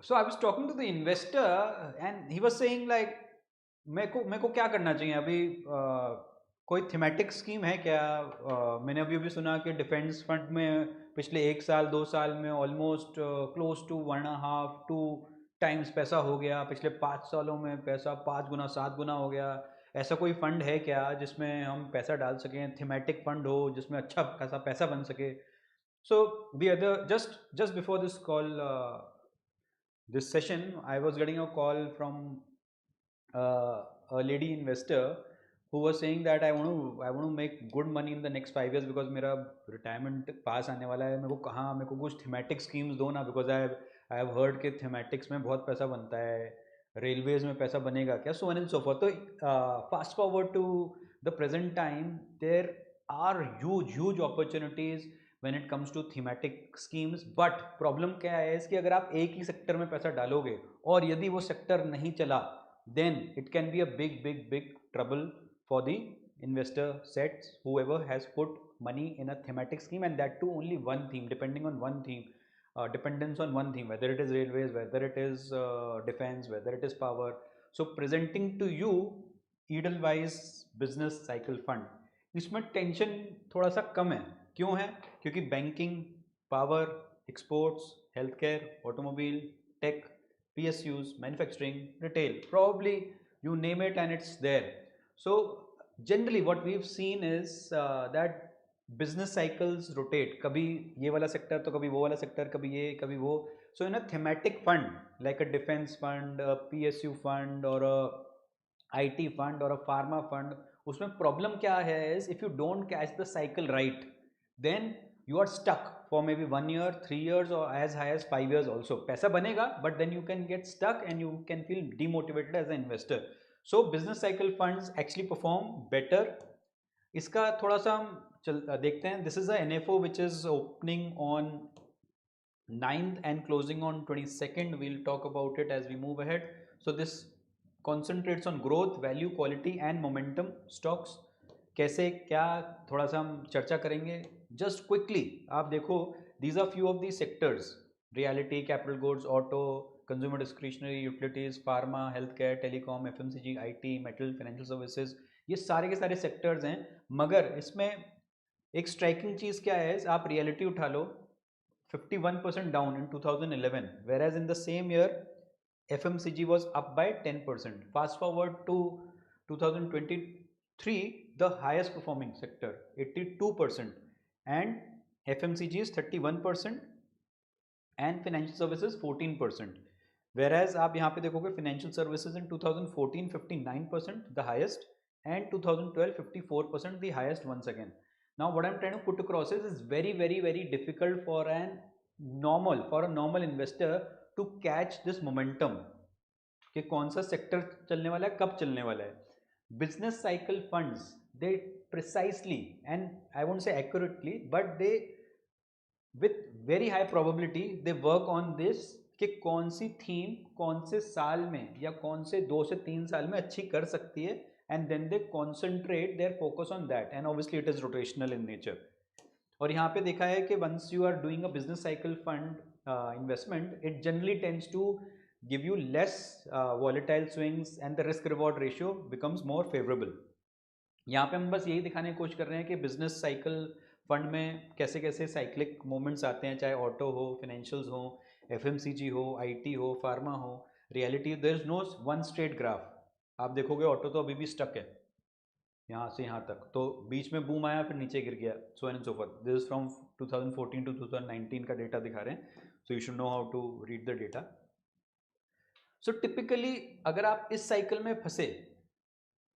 So I was talking to the investor and he was saying like मेरे को क्या करना चाहिए अभी कोई थीमेटिक स्कीम है क्या? मैंने अभी अभी सुना कि डिफेंस फंड में पिछले 1 साल 2 साल में almost close to 1.5 to 2 times पैसा हो गया, पिछले 5 सालों में पैसा 5 गुना 7 गुना हो गया। ऐसा कोई फंड है क्या जिसमें हम पैसा डाल सकें, थीमेटिक फंड हो जिसमें अच्छा खासा पैसा बन सके? So the other just before this call, this session, I was getting a call from a lady investor who was saying that I want to make good money in the next 5 years because मेरा retirement पास आने वाला है, मेरे को कुछ thematic schemes दो ना, because I have heard कि thematics में बहुत पैसा बनता है, रेलवेज में पैसा बनेगा क्या, so on and so forth. तो fast forward to the present time, there are huge opportunities when it comes to thematic schemes, but problem क्या है इसकी, अगर आप एक ही सेक्टर में पैसा डालोगे और यदि वो सेक्टर नहीं चला, then it can be a big trouble for the investor sets, whoever has put money in a thematic scheme, and that too only one theme, depending on one theme, dependence on one theme, whether it is railways, whether it is defense, whether it is power. So presenting to you Edelweiss business cycle fund, इसमें tension थोड़ा सा कम है। क्यों है? क्योंकि banking, power, exports, health care, automobile, tech, PSUs, manufacturing, retail, probably you name it and it's there. So generally what we've seen is that business cycles rotate, कभी ये वाला सेक्टर तो कभी वो वाला सेक्टर, कभी ये कभी वो. So in a thematic fund like a defense fund, a PSU fund or a IT fund or a pharma fund, उसमें प्रॉब्लम क्या है is if you don't catch the cycle right, then you are stuck for maybe 1 year, 3 years, or as high as 5 years also. पैसा बनेगा but then you can get stuck and you can feel demotivated as an investor. So business cycle funds actually perform better. इसका थोड़ा सा हम देखते हैं. This is a NFO which is opening on 9th and closing on 22nd. We'll talk about it as we move ahead. So this concentrates on growth, value, quality and momentum stocks. कैसे क्या थोड़ा सा हम चर्चा करेंगे. Just quickly आप देखो, these are few of the sectors: realty, capital goods, auto, consumer discretionary, utilities, pharma, health care, telecom, FMCG, IT, metal, financial services, ये सारे के सारे सेक्टर्स हैं. मगर इसमें एक स्ट्राइकिंग चीज़ क्या है, आप रियलिटी उठा लो, 51% down in 2011, whereas in the same year FMCG was up by 10%. Fast forward to 2023, the highest performing sector 82%, and FMCG is 31% and financial services 14%. Whereas आप यहाँ पे देखोगे financial services in 2014 59% the highest, and 2012 54% the highest once again. Now what I'm trying to put across is very difficult for a normal investor to catch this momentum कि कौन सा sector चलने वाला है, कब चलने वाला है. Business cycle funds, they precisely and I won't say accurately but they with very high probability they work on this कि कौन सी थीम कौन से साल में या कौन से 2 से 3 साल में अच्छी कर सकती है, and then they concentrate their focus on that, and obviously it is rotational in nature. और यहाँ पे देखा है कि once you are doing a business cycle fund investment, it generally tends to give you less volatile swings and the risk reward ratio becomes more favorable. यहाँ पे हम बस यही दिखाने की कोशिश कर रहे हैं कि बिजनेस साइकिल फंड में कैसे कैसे साइक्लिक मोमेंट्स आते हैं, चाहे ऑटो हो, फाइनेंशियल्स हो, FMCG हो, IT हो, फार्मा हो, realty. There is no one straight graph. आप देखोगे ऑटो तो अभी भी स्टक है यहाँ से यहाँ तक, तो बीच में बूम आया फिर नीचे गिर गया, so and so forth. This is from 2014 to 2019 का डेटा दिखा रहे हैं, so you should know how to read the data. So typically अगर आप इस साइकिल में फंसे,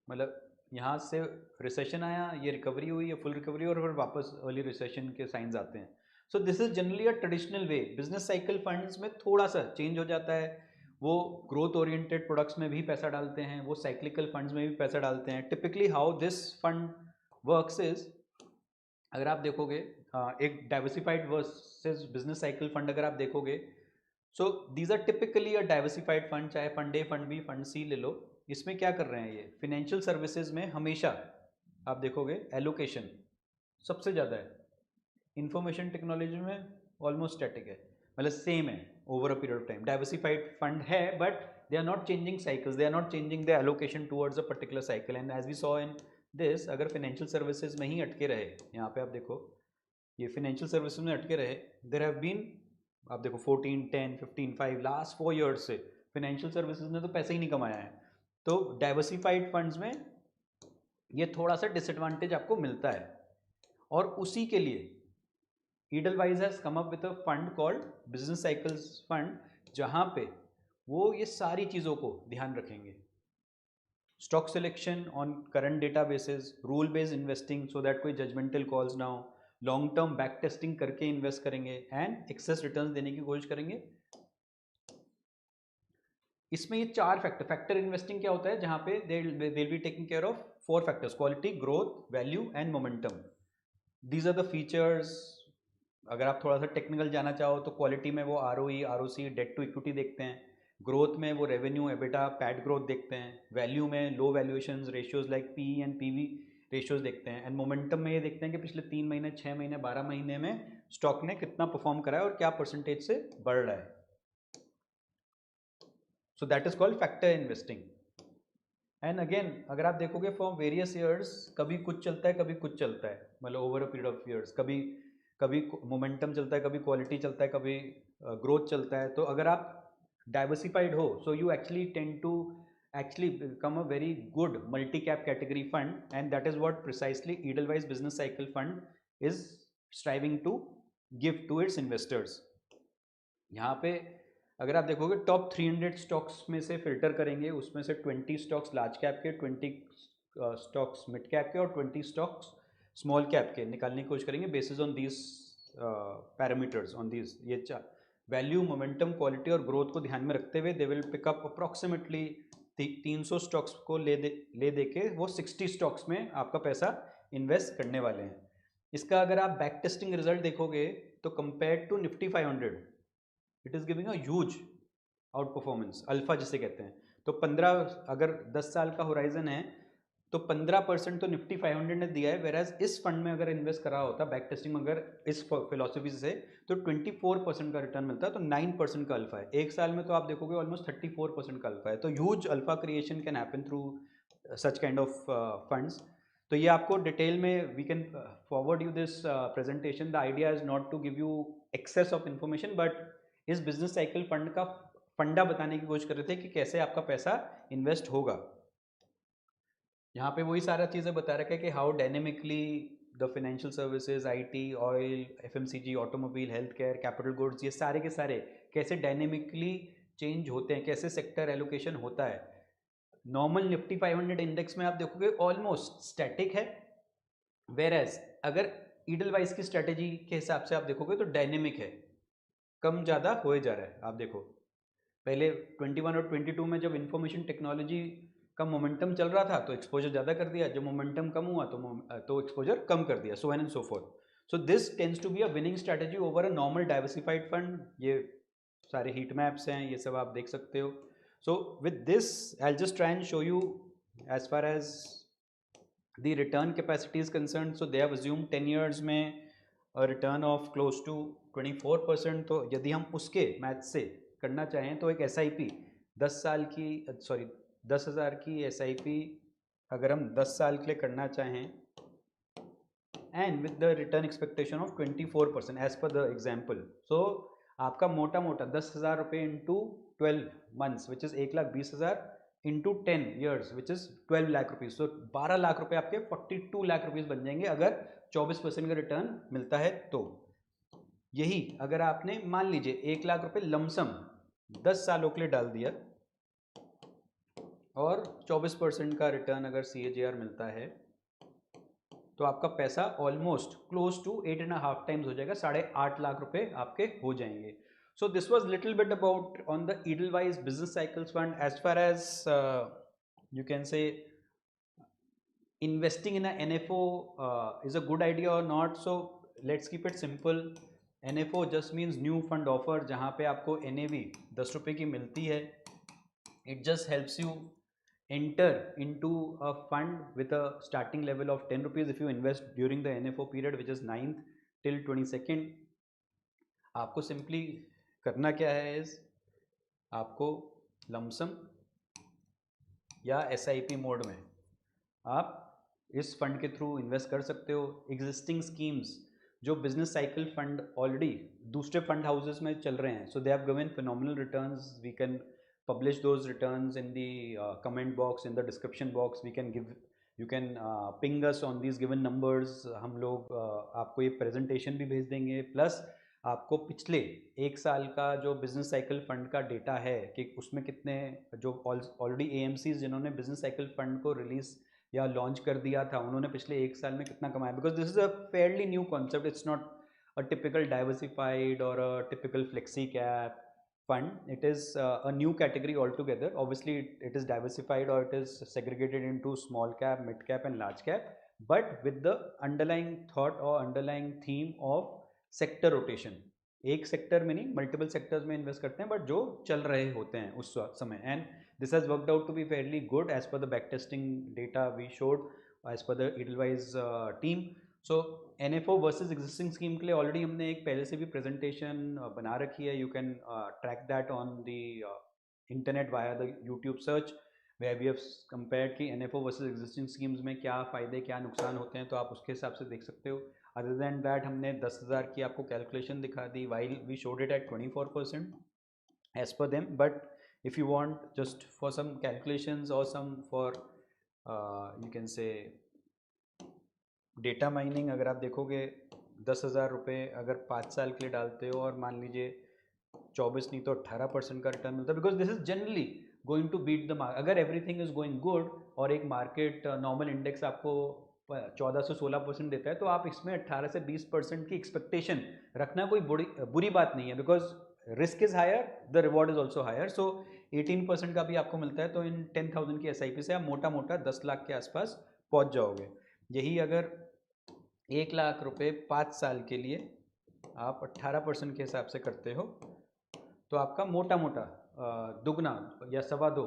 मतलब यहाँ से रिसेशन आया, ये रिकवरी हुई, ये फुल रिकवरी, और फिर वापस अर्ली रिसेशन के साइंस आते हैं. So this is generally a traditional way. Business cycle funds में थोड़ा सा चेंज हो जाता है. वो ग्रोथ ओरिएंटेड प्रोडक्ट्स में भी पैसा डालते हैं, वो साइक्लिकल फंड्स में भी पैसा डालते हैं. Typically how this fund works is, अगर आप देखोगे एक diversified versus business cycle fund अगर आप देखोगे, so these are typically a diversified fund, चाहे fund A, fund B, fund C ले लो. इसमें क्या कर रहे हैं, ये फिनेंशियल सर्विसेज में हमेशा आप देखोगे एलोकेशन सबसे ज़्यादा है, इंफॉर्मेशन टेक्नोलॉजी में ऑलमोस्ट स्टैटिक है. मतलब सेम है over a period of time. Diversified fund है but they are not changing cycles, they are not changing the allocation towards a particular cycle. And as we saw in this, अगर financial services में ही अटके रहे, यहाँ पे आप देखो ये फाइनेंशियल सर्विसेज में अटके रहे, देयर हैव बीन, आप देखो 14, 10, 15, 5 लास्ट 4 ईयर्स से फाइनेंशियल सर्विसेज ने तो पैसे ही नहीं कमाया है। तो डाइवर्सिफाइड फंड्स में ये थोड़ा सा डिसएडवांटेज आपको मिलता है। और उसी के लिए Edelweiss has come up with a fund called Business Cycles Fund, जहाँ पे वो ये सारी चीज़ों को ध्यान रखेंगे। Stock selection on current data basis, rule based investing so that कोई जजमेंटल कॉल्स ना हो, लॉन्ग टर्म बैक टेस्टिंग करके इन्वेस्ट करेंगे एंड एक्सेस रिटर्न देने की कोशिश करेंगे। इसमें ये 4 फैक्टर इन्वेस्टिंग क्या होता है, जहाँ पे they will be taking care of 4 factors: quality, growth, value and momentum. These are the features. अगर आप थोड़ा सा टेक्निकल जाना चाहो तो क्वालिटी में वो ROE, ROC, debt to equity देखते हैं। ग्रोथ में वो रेवेन्यू, एबिटा, पैट ग्रोथ देखते हैं। वैल्यू में low valuations ratios like PE and PV ratios देखते हैं। एंड मोमेंटम में ये देखते हैं कि पिछले 3 महीने, 6 महीने, 12 महीने में स्टॉक ने कितना परफॉर्म करा है और क्या परसेंटेज से बढ़ रहा है। So that is called factor investing. And again अगर आप देखोगे फॉर वेरियस ईयर्स, कभी कुछ चलता है कभी कुछ चलता है, मतलब over a period of years कभी कभी मोमेंटम चलता है, कभी क्वालिटी चलता है, कभी ग्रोथ चलता है। तो अगर आप डाइवर्सिफाइड हो, so you actually tend to actually become a very good multi-cap category fund, and that is what precisely Edelweiss Business Cycle Fund is striving to give to its investors. यहाँ पे अगर आप देखोगे टॉप 300 स्टॉक्स में से filter करेंगे, उसमें से 20 स्टॉक्स लार्ज कैप के, 20 स्टॉक्स मिड कैप के और 20 स्टॉक्स स्मॉल कैप के निकालने की कोशिश करेंगे basis on these parameters, on these ये वैल्यू, मोमेंटम, क्वालिटी और ग्रोथ को ध्यान में रखते हुए they will pick up approximately 300 stocks को ले दे के वो 60 स्टॉक्स में आपका पैसा इन्वेस्ट करने वाले हैं। इसका अगर आप बैक टेस्टिंग रिजल्ट देखोगे तो compare to Nifty 500 it is giving a huge outperformance, alpha जिसे कहते हैं। तो 15, अगर 10 साल का होराइजन है तो 15% तो निफ्टी 500 ने दिया है, वेराज इस फंड में अगर इन्वेस्ट करा होता बैक टेस्टिंग अगर इस फिलोसफी से, तो 24% का रिटर्न मिलता है, तो 9% का अल्फा है। एक साल में तो आप देखोगे ऑलमोस्ट 34% का अल्फा है। तो huge alpha creation can happen through such kind of funds. तो ये आपको डिटेल में we can forward you this presentation. The idea is not to give you excess of information, but इस बिजनेस साइकिल फंड का फंडा बताने की कोशिश कर रहे थे कि कैसे आपका पैसा इन्वेस्ट होगा। यहाँ पे वही सारा चीज़ें बता रखा है कि how dynamically the financial services, IT, oil, FMCG, automobile, health care, capital goods, ये सारे के सारे कैसे डायनेमिकली चेंज होते हैं, कैसे सेक्टर एलोकेशन होता है। नॉर्मल निफ्टी 500 इंडेक्स में आप देखोगे ऑलमोस्ट स्टैटिक है, वेरएज अगर ईडलवाइज की स्ट्रेटेजी के हिसाब से आप देखोगे तो डायनेमिक है, कम ज़्यादा हो जा रहा है। आप देखो पहले 21 और 22 में जब इंफॉर्मेशन टेक्नोलॉजी का मोमेंटम चल रहा था तो एक्सपोजर ज़्यादा कर दिया, जब मोमेंटम कम हुआ तो एक्सपोजर कम कर दिया, so on and so forth. So this tends to be a winning strategy over a normal diversified fund. ये सारे हीट मैप्स हैं, ये सब आप देख सकते हो। So with this I just try and show you as far as the return capacity is concerned. So they have assumed 10 years में a return of close to 24%। तो यदि हम उसके मैथ से करना चाहें तो एक SIP 10 साल की, सॉरी 10,000 की SIP अगर हम 10 साल के लिए करना चाहें and with the return expectation of 24% as per the example, so आपका मोटा मोटा 10,000 रुपये into 12 months which is 1,20,000 into 10 years which is 12 lakh rupees. So 12 lakh रुपये आपके 42 लाख रुपीज़ बन जाएंगे अगर 24% का रिटर्न मिलता है। तो यही अगर आपने मान लीजिए 1 लाख रुपये लमसम 10 सालों के लिए डाल दिया और 24% का रिटर्न अगर CAGR मिलता है तो आपका पैसा ऑलमोस्ट क्लोज टू 8.5 टाइम्स हो जाएगा, 8.5 लाख रुपए आपके हो जाएंगे। So this was little bit about on the Edelweiss business cycles fund as far as you can say investing in a NFO is a good idea or not. So let's keep it simple. NFO just means new fund offer, जहाँ पे आपको NAV 10 रुपये की मिलती है। It just helps you enter into a fund with a starting level of 10 rupees if you invest during the NFO period which is 9th till 22nd। आपको simply करना क्या है इस आपको लमसम या SIP मोड में आप इस फंड के थ्रू इन्वेस्ट कर सकते हो। एग्जिस्टिंग स्कीम्स जो बिजनेस साइकिल फंड ऑलरेडी दूसरे फंड हाउसेस में चल रहे हैं, so they have given phenomenal returns. We can publish those returns in the comment box, in the description box. We can give, you can ping us on these given numbers. हम लोग आपको ये presentation भी भेज देंगे, plus आपको पिछले एक साल का जो बिजनेस साइकिल फंड का डेटा है कि उसमें कितने जो ऑलरेडी AMCs जिन्होंने बिजनेस साइकिल फंड को रिलीज या लॉन्च कर दिया था, उन्होंने पिछले एक साल में कितना कमाया। Because this is a fairly new concept, it's not a typical diversified or a typical flexi cap fund. It is a new category altogether. Obviously it is diversified or it is segregated into small cap, mid cap and large cap, but with the underlying thought or underlying theme of sector rotation. एक sector में नहीं, multiple sectors में invest करते हैं, but जो चल रहे होते हैं उस समय। And this has worked out to be fairly good as per the back testing data we showed as per the Edelweiss team. So NFO versus existing scheme के लिए ऑलरेडी हमने एक पहले से भी प्रेजेंटेशन बना रखी है। You can track that on the internet via the YouTube search, where we have compared कि NFO वर्सेज एग्जिस्टिंग स्कीम्स में क्या फ़ायदे क्या नुकसान होते हैं, तो आप उसके हिसाब से देख सकते हो। अदर दैन दैट हमने 10,000 की आपको कैलकुलेशन दिखा दी, while we showed it at 24% as per them. But if you want just for some calculations और some for you can say data mining, अगर आप देखोगे 10,000 रुपये अगर 5 साल के लिए डालते हो और मान लीजिए 24 नहीं तो 18% का रिटर्न मिलता है, because this is generally going to beat the market. अगर एवरीथिंग इज गोइंग गुड और एक मार्केट नॉर्मल इंडेक्स आपको 14 से 16% देता है, तो आप इसमें 18 से 20% की एक्सपेक्टेशन रखना कोई बुरी बात नहीं है, because risk is higher, the reward is also higher. So 18% का भी आपको मिलता है, तो इन 10,000 की SIP से आप मोटा मोटा 10 लाख के आसपास पहुंच जाओगे। यही अगर 1 लाख रुपए 5 साल के लिए आप 18% के हिसाब से करते हो, तो आपका मोटा मोटा दुगना या सवा दो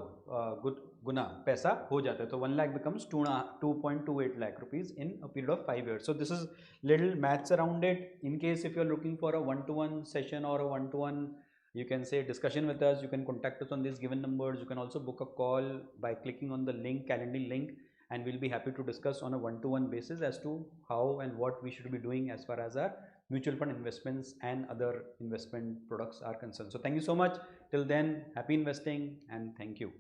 गुना पैसा हो जाता है। तो 1 lakh becomes 2.28 lakh rupees in a period of 5 years. So this is little maths around it. In case if you are looking for a one-to-one session or a one-to-one, you can say discussion with us, you can contact us on these given numbers. You can also book a call by clicking on the link, Calendly link, and we'll be happy to discuss on a one-to-one basis as to how and what we should be doing as far as our mutual fund investments and other investment products are concerned. So thank you so much. Till then, happy investing and thank you.